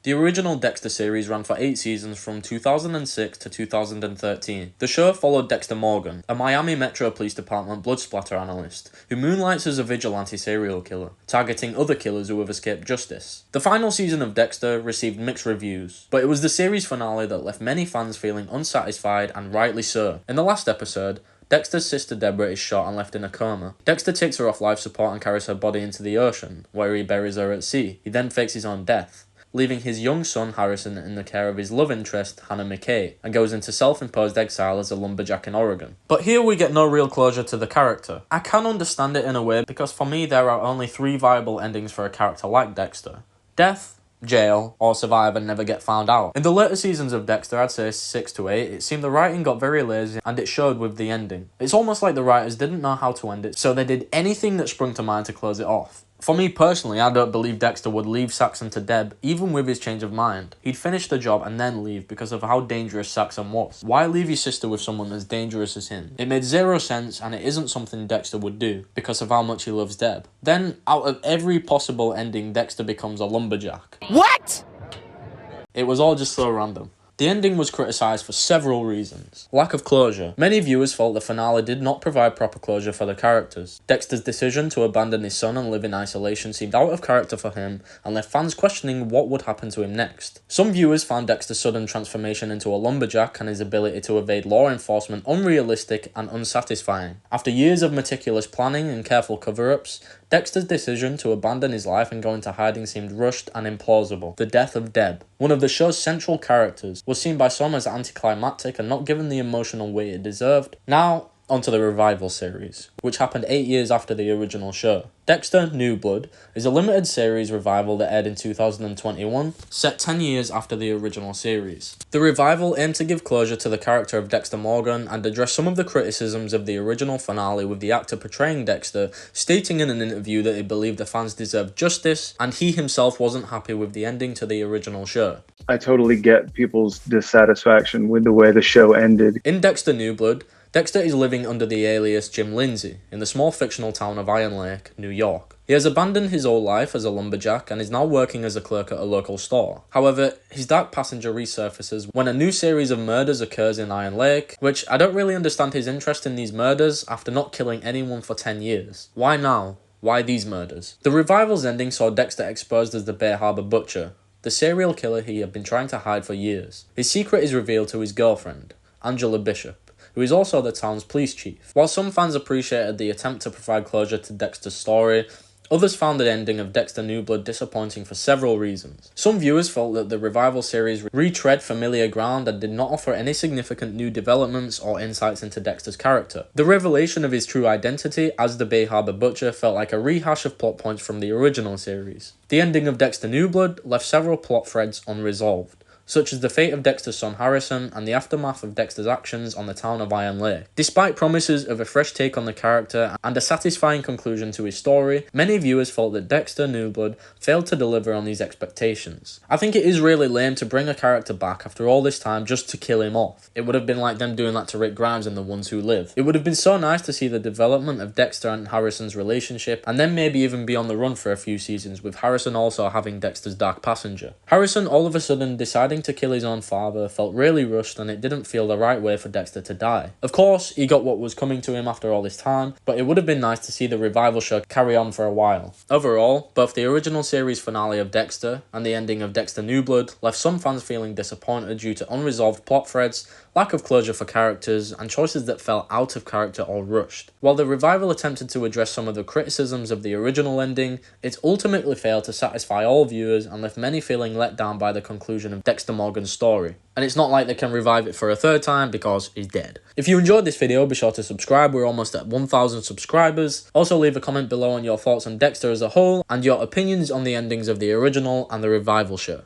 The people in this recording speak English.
The original Dexter series ran for 8 seasons from 2006 to 2013. The show followed Dexter Morgan, a Miami Metro Police Department blood splatter analyst, who moonlights as a vigilante serial killer, targeting other killers who have escaped justice. The final season of Dexter received mixed reviews, but it was the series finale that left many fans feeling unsatisfied, and rightly so. In the last episode, Dexter's sister Deborah is shot and left in a coma. Dexter takes her off life support and carries her body into the ocean, where he buries her at sea. He then fakes his own death, leaving his young son Harrison in the care of his love interest Hannah McKay, and goes into self-imposed exile as a lumberjack in Oregon. But here we get no real closure to the character. I can understand it in a way, because for me there are only 3 viable endings for a character like Dexter: death, jail, or survive and never get found out. In the later seasons of Dexter, I'd say 6 to 8, it seemed the writing got very lazy, and it showed with the ending. It's almost like the writers didn't know how to end it, so they did anything that sprung to mind to close it off. For me personally, I don't believe Dexter would leave Saxon to Deb, even with his change of mind. He'd finish the job and then leave because of how dangerous Saxon was. Why leave your sister with someone as dangerous as him? It made 0 sense, and it isn't something Dexter would do because of how much he loves Deb. Then, out of every possible ending, Dexter becomes a lumberjack. What? It was all just so random. The ending was criticised for several reasons. Lack of closure. Many viewers felt the finale did not provide proper closure for the characters. Dexter's decision to abandon his son and live in isolation seemed out of character for him, and left fans questioning what would happen to him next. Some viewers found Dexter's sudden transformation into a lumberjack and his ability to evade law enforcement unrealistic and unsatisfying. After years of meticulous planning and careful cover-ups, Dexter's decision to abandon his life and go into hiding seemed rushed and implausible. The death of Deb, one of the show's central characters, was seen by some as anticlimactic and not given the emotional weight it deserved. Now, onto the revival series, which happened 8 years after the original show. Dexter New Blood is a limited series revival that aired in 2021, set 10 years after the original series. The revival aimed to give closure to the character of Dexter Morgan and address some of the criticisms of the original finale, with the actor portraying Dexter stating in an interview that he believed the fans deserved justice and he himself wasn't happy with the ending to the original show. I totally get people's dissatisfaction with the way the show ended. In Dexter New Blood, Dexter is living under the alias Jim Lindsay in the small fictional town of Iron Lake, New York. He has abandoned his old life as a lumberjack and is now working as a clerk at a local store. However, his dark passenger resurfaces when a new series of murders occurs in Iron Lake, which I don't really understand his interest in these murders after not killing anyone for 10 years. Why now? Why these murders? The revival's ending saw Dexter exposed as the Bay Harbor Butcher, the serial killer he had been trying to hide for years. His secret is revealed to his girlfriend, Angela Bishop, who is also the town's police chief. While some fans appreciated the attempt to provide closure to Dexter's story, others found the ending of Dexter New Blood disappointing for several reasons. Some viewers felt that the revival series retread familiar ground and did not offer any significant new developments or insights into Dexter's character. The revelation of his true identity as the Bay Harbor Butcher felt like a rehash of plot points from the original series. The ending of Dexter New Blood left several plot threads unresolved, such as the fate of Dexter's son Harrison and the aftermath of Dexter's actions on the town of Iron Lake. Despite promises of a fresh take on the character and a satisfying conclusion to his story, many viewers felt that Dexter New Blood failed to deliver on these expectations. I think it is really lame to bring a character back after all this time just to kill him off. It would have been like them doing that to Rick Grimes in The Ones Who Live. It would have been so nice to see the development of Dexter and Harrison's relationship, and then maybe even be on the run for a few seasons, with Harrison also having Dexter's dark passenger. Harrison all of a sudden deciding to kill his own father felt really rushed, and it didn't feel the right way for Dexter to die. Of course, he got what was coming to him after all this time, but it would have been nice to see the revival show carry on for a while. Overall, both the original series finale of Dexter and the ending of Dexter New Blood left some fans feeling disappointed due to unresolved plot threads, lack of closure for characters, and choices that felt out of character or rushed. While the revival attempted to address some of the criticisms of the original ending, it ultimately failed to satisfy all viewers and left many feeling let down by the conclusion of Dexter Morgan's story. And it's not like they can revive it for a third time because he's dead. If you enjoyed this video, be sure to subscribe. We're almost at 1,000 subscribers. Also leave a comment below on your thoughts on Dexter as a whole and your opinions on the endings of the original and the revival show.